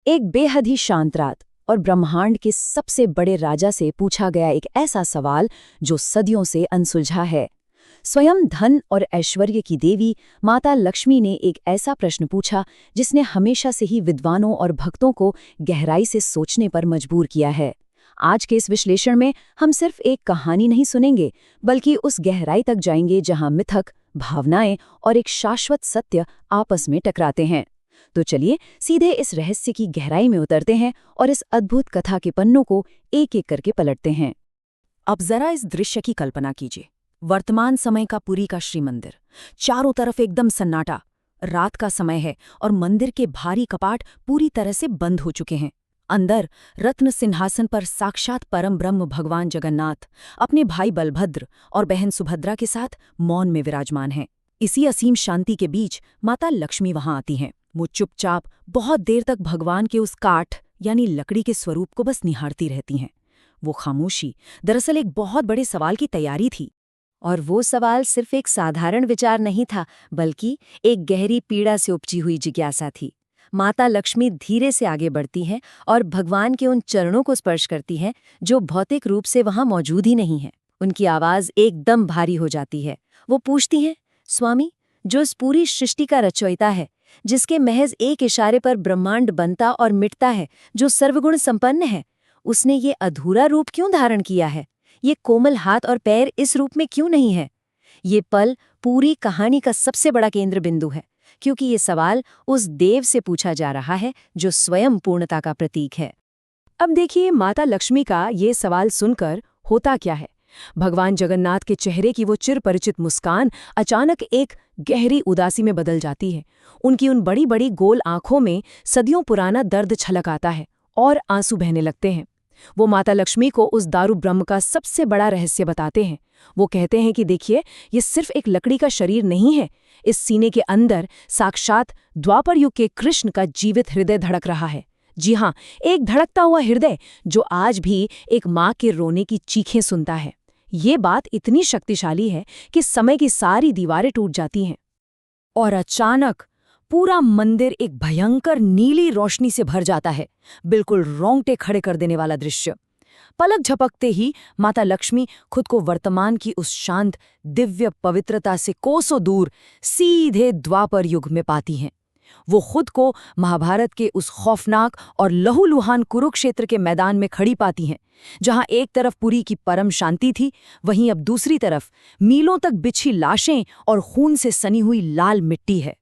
एक बेहद ही शांत रात और ब्रह्मांड के सबसे बड़े राजा से पूछा गया एक ऐसा सवाल जो सदियों से अनसुलझा है। स्वयं धन और ऐश्वर्य की देवी माता लक्ष्मी ने एक ऐसा प्रश्न पूछा जिसने हमेशा से ही विद्वानों और भक्तों को गहराई से सोचने पर मजबूर किया है। आज के इस विश्लेषण में हम सिर्फ एक कहानी नहीं सुनेंगे, बल्कि उस गहराई तक जाएंगे जहां मिथक, भावनाएं और एक शाश्वत सत्य आपस में टकराते हैं। तो चलिए सीधे इस रहस्य की गहराई में उतरते हैं और इस अद्भुत कथा के पन्नों को एक एक करके पलटते हैं। अब जरा इस दृश्य की कल्पना कीजिए। वर्तमान समय का पुरी का श्रीमंदिर, चारों तरफ एकदम सन्नाटा। रात का समय है और मंदिर के भारी कपाट पूरी तरह से बंद हो चुके हैं। अंदर रत्न सिंहासन पर साक्षात परम ब्रह्म भगवान जगन्नाथ अपने भाई बलभद्र और बहन सुभद्रा के साथ मौन में विराजमान हैं। इसी असीम शांति के बीच माता लक्ष्मी वहां आती हैं। वो चुपचाप बहुत देर तक भगवान के उस काठ यानी लकड़ी के स्वरूप को बस निहारती रहती हैं। वो खामोशी दरअसल एक बहुत बड़े सवाल की तैयारी थी। और वो सवाल सिर्फ एक साधारण विचार नहीं था, बल्कि एक गहरी पीड़ा से उपजी हुई जिज्ञासा थी। माता लक्ष्मी धीरे से आगे बढ़ती हैं और भगवान के उन चरणों को स्पर्श करती हैं जो भौतिक रूप से वहां मौजूद ही नहीं हैं। उनकी आवाज एकदम भारी हो जाती है। वो पूछती हैं, स्वामी, जो इस पूरी सृष्टि का रचयिता है, जिसके महज एक इशारे पर ब्रह्मांड बनता और मिटता है, जो सर्वगुण संपन्न है, उसने ये अधूरा रूप क्यों धारण किया है? ये कोमल हाथ और पैर इस रूप में क्यों नहीं है? ये पल पूरी कहानी का सबसे बड़ा केंद्र बिंदु है, क्योंकि ये सवाल उस देव से पूछा जा रहा है जो स्वयं पूर्णता का प्रतीक है। अब देखिए, माता लक्ष्मी का ये सवाल सुनकर होता क्या है। भगवान जगन्नाथ के चेहरे की वो चिरपरिचित मुस्कान अचानक एक गहरी उदासी में बदल जाती है। उनकी उन बड़ी बड़ी गोल आंखों में सदियों पुराना दर्द छलक आता है और आंसू बहने लगते हैं। वो माता लक्ष्मी को उस दारू ब्रह्म का सबसे बड़ा रहस्य बताते हैं। वो कहते हैं कि देखिए, ये सिर्फ एक लकड़ी का शरीर नहीं है। इस सीने के अंदर साक्षात द्वापर युग के कृष्ण का जीवित हृदय धड़क रहा है। जी हाँ, एक धड़कता हुआ हृदय जो आज भी एक माँ के रोने की चीखें सुनता है। ये बात इतनी शक्तिशाली है कि समय की सारी दीवारें टूट जाती हैं और अचानक पूरा मंदिर एक भयंकर नीली रोशनी से भर जाता है। बिल्कुल रोंगटे खड़े कर देने वाला दृश्य। पलक झपकते ही माता लक्ष्मी खुद को वर्तमान की उस शांत दिव्य पवित्रता से कोसों दूर सीधे द्वापर युग में पाती हैं। वो खुद को महाभारत के उस खौफनाक और लहूलुहान कुरुक्षेत्र के मैदान में खड़ी पाती हैं, जहां एक तरफ पुरी की परम शांति थी, वहीं अब दूसरी तरफ मीलों तक बिछी लाशें और खून से सनी हुई लाल मिट्टी है।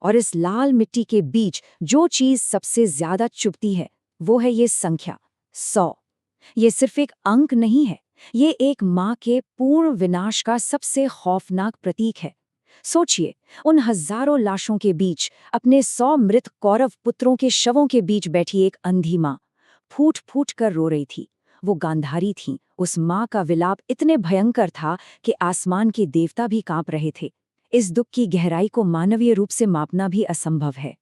और इस लाल मिट्टी के बीच जो चीज सबसे ज्यादा चुभती है, वो है ये संख्या 100। ये सिर्फ एक अंक नहीं है, ये एक माँ के पूर्ण विनाश का सबसे खौफनाक प्रतीक है। सोचिए, उन हजारों लाशों के बीच अपने 100 मृत कौरव पुत्रों के शवों के बीच बैठी एक अंधी माँ फूट फूट कर रो रही थी। वो गांधारी थी। उस माँ का विलाप इतने भयंकर था कि आसमान के देवता भी कांप रहे थे। इस दुख की गहराई को मानवीय रूप से मापना भी असंभव है।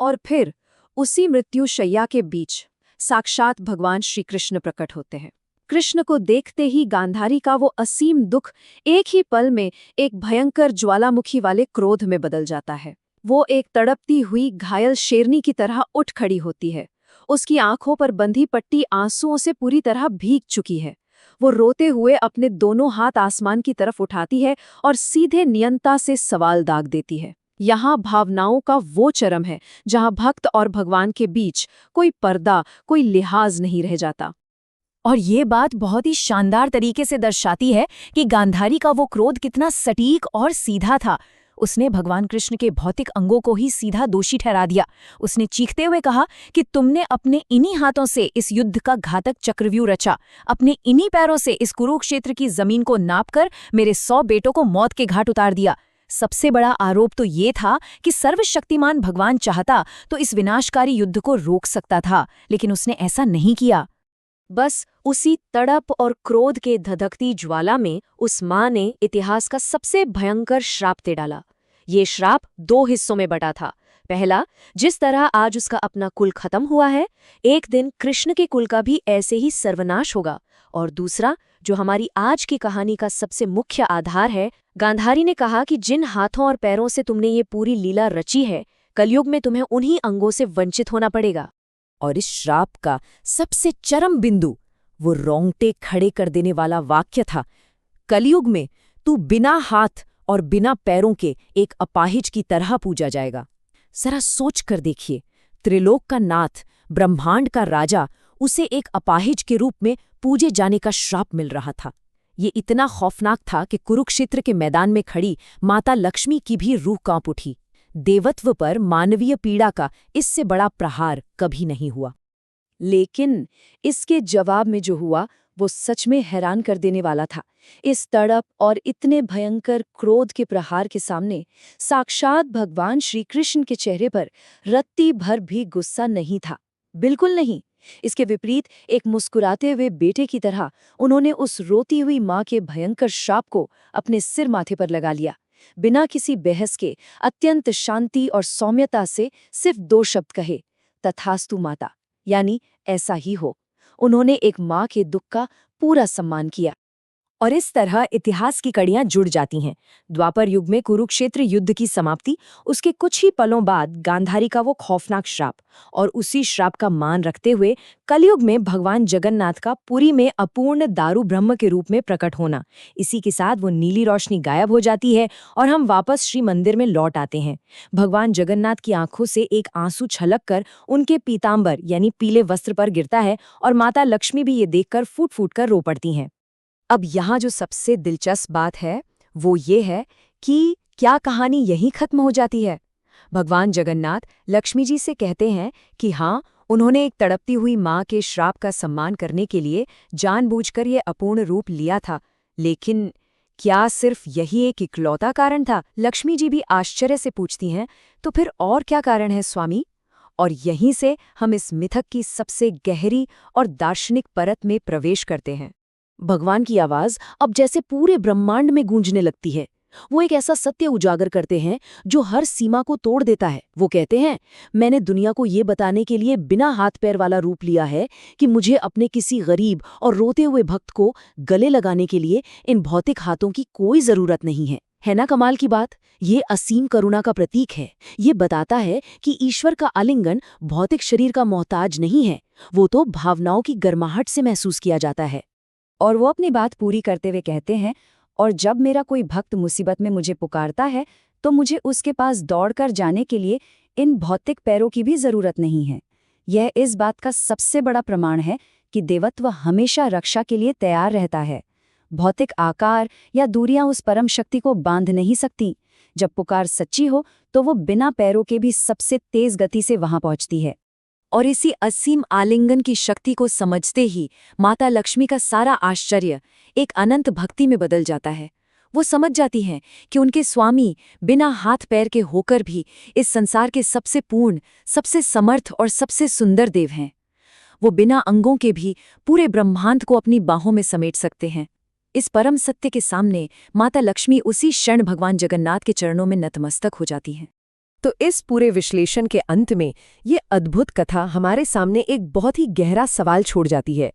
और फिर उसी मृत्युशैया के बीच साक्षात भगवान श्री कृष्ण प्रकट होते हैं। कृष्ण को देखते ही गांधारी का वो असीम दुख एक ही पल में एक भयंकर ज्वालामुखी वाले क्रोध में बदल जाता है। वो एक तड़पती हुई घायल शेरनी की तरह उठ खड़ी होती है। उसकी आंखों पर बंधी पट्टी आंसुओं से पूरी तरह भीग चुकी है। वो रोते हुए अपने दोनों हाथ आसमान की तरफ उठाती है और सीधे नियंता से सवाल दाग देती है। यहाँ भावनाओं का वो चरम है जहाँ भक्त और भगवान के बीच कोई पर्दा, कोई लिहाज नहीं रह जाता। और ये बात बहुत ही शानदार तरीके से दर्शाती है कि गांधारी का वो क्रोध कितना सटीक और सीधा था। उसने भगवान कृष्ण के भौतिक अंगों को ही सीधा दोषी ठहरा दिया। उसने चीखते हुए कहा कि तुमने अपने इन्हीं हाथों से इस युद्ध का घातक चक्रव्यूह रचा, अपने इन्हीं पैरों से इस कुरुक्षेत्र की जमीन को नापकर मेरे 100 बेटों को मौत के घाट उतार दिया। सबसे बड़ा आरोप तो ये था कि सर्वशक्तिमान भगवान चाहता तो इस विनाशकारी युद्ध को रोक सकता था, लेकिन उसने ऐसा नहीं किया। बस उसी तड़प और क्रोध के धधकती ज्वाला में उस माँ ने इतिहास का सबसे भयंकर श्राप दे डाला। ये श्राप 2 हिस्सों में बटा था। पहला, जिस तरह आज उसका अपना कुल खत्म हुआ है, एक दिन कृष्ण के कुल का भी ऐसे ही सर्वनाश होगा। और दूसरा, जो हमारी आज की कहानी का सबसे मुख्य आधार है, गांधारी ने कहा कि जिन हाथों और पैरों से तुमने ये पूरी लीला रची है, कलयुग में तुम्हें उन्हीं अंगों से वंचित होना पड़ेगा। और इस श्राप का सबसे चरम बिंदु वो रोंगटे खड़े कर देने वाला वाक्य था, कलयुग में तू बिना हाथ और बिना पैरों के एक अपाहिज की तरह पूजा जाएगा। जरा सोच कर देखिए, त्रिलोक का नाथ, ब्रह्मांड का राजा, उसे एक अपाहिज के रूप में पूजे जाने का श्राप मिल रहा था। ये इतना खौफनाक था कि कुरुक्षेत्र के मैदान में खड़ी माता लक्ष्मी की भी रूह कांप उठी। देवत्व पर मानवीय पीड़ा का इससे बड़ा प्रहार कभी नहीं हुआ। लेकिन इसके जवाब में जो हुआ वो सच में हैरान कर देने वाला था। इस तड़प और इतने भयंकर क्रोध के प्रहार के सामने साक्षात भगवान श्री कृष्ण के चेहरे पर रत्ती भर भी गुस्सा नहीं था, बिल्कुल नहीं। इसके विपरीत एक मुस्कुराते हुए बेटे की तरह उन्होंने उस रोती हुई माँ के भयंकर श्राप को अपने सिर माथे पर लगा लिया। बिना किसी बहस के अत्यंत शांति और सौम्यता से सिर्फ 2 शब्द कहे, तथास्तु माता, यानी ऐसा ही हो। उन्होंने एक माँ के दुख का पूरा सम्मान किया। और इस तरह इतिहास की कड़ियां जुड़ जाती हैं। द्वापर युग में कुरुक्षेत्र युद्ध की समाप्ति, उसके कुछ ही पलों बाद गांधारी का वो खौफनाक श्राप, और उसी श्राप का मान रखते हुए कलयुग में भगवान जगन्नाथ का पुरी में अपूर्ण दारू ब्रह्म के रूप में प्रकट होना। इसी के साथ वो नीली रोशनी गायब हो जाती है और हम वापस श्री मंदिर में लौट आते हैं। भगवान जगन्नाथ की आंखों से एक आंसू छलक कर उनके पीतांबर यानी पीले वस्त्र पर गिरता है और माता लक्ष्मी भी ये देखकर फूट फूट कर रो पड़ती हैं। अब यहाँ जो सबसे दिलचस्प बात है वो ये है कि क्या कहानी यहीं खत्म हो जाती है? भगवान जगन्नाथ लक्ष्मी जी से कहते हैं कि हाँ, उन्होंने एक तड़पती हुई माँ के श्राप का सम्मान करने के लिए जानबूझकर ये अपूर्ण रूप लिया था, लेकिन क्या सिर्फ यही एक इकलौता कारण था? लक्ष्मी जी भी आश्चर्य से पूछती हैं, तो फिर और क्या कारण है स्वामी? और यहीं से हम इस मिथक की सबसे गहरी और दार्शनिक परत में प्रवेश करते हैं। भगवान की आवाज अब जैसे पूरे ब्रह्मांड में गूंजने लगती है। वो एक ऐसा सत्य उजागर करते हैं जो हर सीमा को तोड़ देता है। वो कहते हैं, मैंने दुनिया को ये बताने के लिए बिना हाथ पैर वाला रूप लिया है कि मुझे अपने किसी गरीब और रोते हुए भक्त को गले लगाने के लिए इन भौतिक हाथों की कोई जरूरत नहीं है। है ना कमाल की बात? ये असीम करुणा का प्रतीक है। ये बताता है कि ईश्वर का आलिंगन भौतिक शरीर का मोहताज नहीं है, वो तो भावनाओं की गर्माहट से महसूस किया जाता है। और वो अपनी बात पूरी करते हुए कहते हैं, और जब मेरा कोई भक्त मुसीबत में मुझे पुकारता है तो मुझे उसके पास दौड़कर जाने के लिए इन भौतिक पैरों की भी जरूरत नहीं है। यह इस बात का सबसे बड़ा प्रमाण है कि देवत्व हमेशा रक्षा के लिए तैयार रहता है। भौतिक आकार या दूरियां उस परम शक्ति को बांध नहीं सकती। जब पुकार सच्ची हो तो वो बिना पैरों के भी सबसे तेज गति से वहां पहुंचती है। और इसी असीम आलिंगन की शक्ति को समझते ही माता लक्ष्मी का सारा आश्चर्य एक अनंत भक्ति में बदल जाता है। वो समझ जाती हैं कि उनके स्वामी बिना हाथ पैर के होकर भी इस संसार के सबसे पूर्ण, सबसे समर्थ और सबसे सुंदर देव हैं। वो बिना अंगों के भी पूरे ब्रह्मांड को अपनी बाहों में समेट सकते हैं। इस परम सत्य के सामने माता लक्ष्मी उसी क्षण भगवान जगन्नाथ के चरणों में नतमस्तक हो जाती हैं। तो इस पूरे विश्लेषण के अंत में ये अद्भुत कथा हमारे सामने एक बहुत ही गहरा सवाल छोड़ जाती है।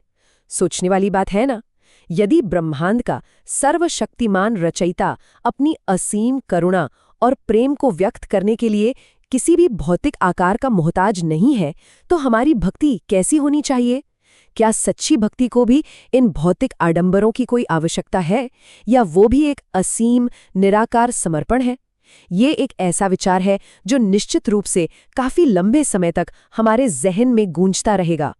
सोचने वाली बात है ना? यदि ब्रह्मांड का सर्वशक्तिमान रचयिता अपनी असीम करुणा और प्रेम को व्यक्त करने के लिए किसी भी भौतिक आकार का मोहताज नहीं है, तो हमारी भक्ति कैसी होनी चाहिए? क्या सच्ची भक्ति को भी इन भौतिक आडंबरों की कोई आवश्यकता है, या वो भी एक असीम निराकार समर्पण है? ये एक ऐसा विचार है जो निश्चित रूप से काफी लंबे समय तक हमारे जहन में गूंजता रहेगा।